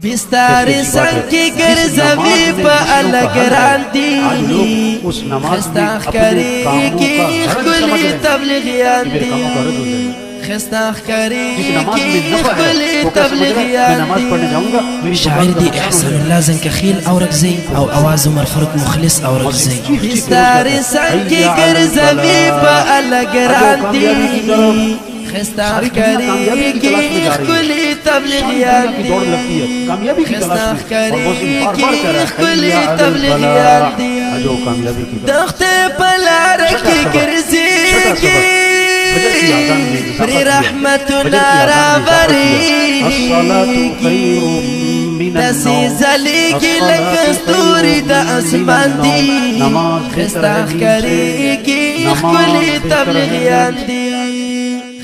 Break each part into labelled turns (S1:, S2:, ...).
S1: بستار سنگ کی گرزوی پا الگران دی خستاخ کری کی خلی تبلیغیان دی خستاخ کری کی خلی تبلیغیان دی شاعر دی احسان الله زنکخیل اورک زی او آواز عمر فاروق مخلص اورک زی بستار سنگ کی گرزوی پا الگران دی خستاخ کری کی خلی تبلیغیان دی خستاخ کری کی خلی تبلیغیان دی دخت پلار کی گرزی کی پری رحمتنا را بری دسی زلی کی لکستوری دا اسمان دی خستاخ کری کی خلی تبلیغیان دی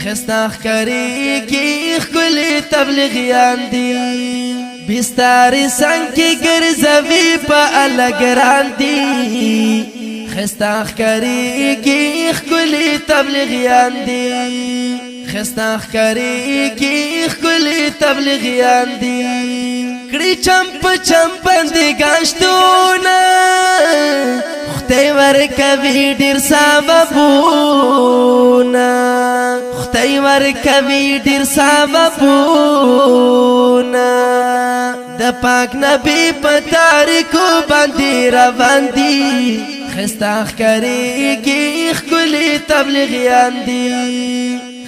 S1: خستاخ کری کی خلی تبلیغیان دی بستار سنگ کی گرزوی پا الگران دی خستاخ کری کی خلی تبلیغیان دی خستاخ کری کی خلی تبلیغیان دی کڑی چمپ چمپندی گاشتونا خطی ورکوی دیر سببونا خطی ورکوی دیر سببونا د پاک نبی پتاریکو باندی روان دی خستاخ کری کی خلی تبلیغیان دی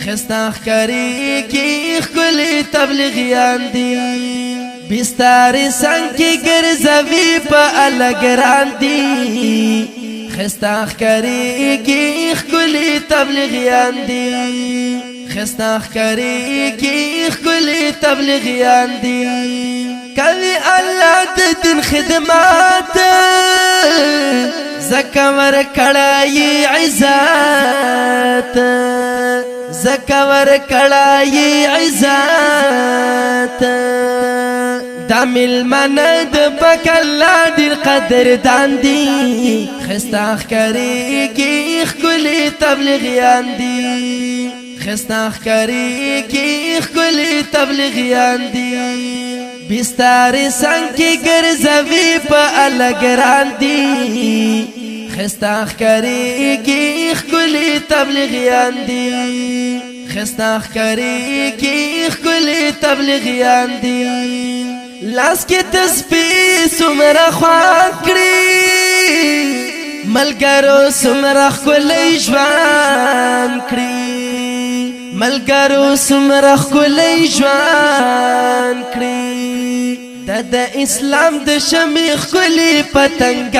S1: خستاخ کری کی خلی تبلیغیان دی بستار سنگ کی گرزوی پا الگران دی خستاخ کری کی خلی تبلیغیان دی خستاخ کری کی خلی تبلیغیان دی کوي الله د دین خدمات زکور کړای عزت زکور کړای عزت دامل مند بکلا دل قدر داندی خستاخ کری کی خلی تبلیغیان دی خستاخ کری کی خلی تبلیغیان دی بستار سنگ کی گرزوی پا الگران دی خستاخ کری کی خلی تبلیغیان دی خستاخ کری کی خلی تبلیغیان دی لاس کی تسبیح سمرا خوان کری ملګرو سمرا خلی جوان کری ملګرو سمرا خلی جوان کری د اسلام د شمیخ خلی پتنګ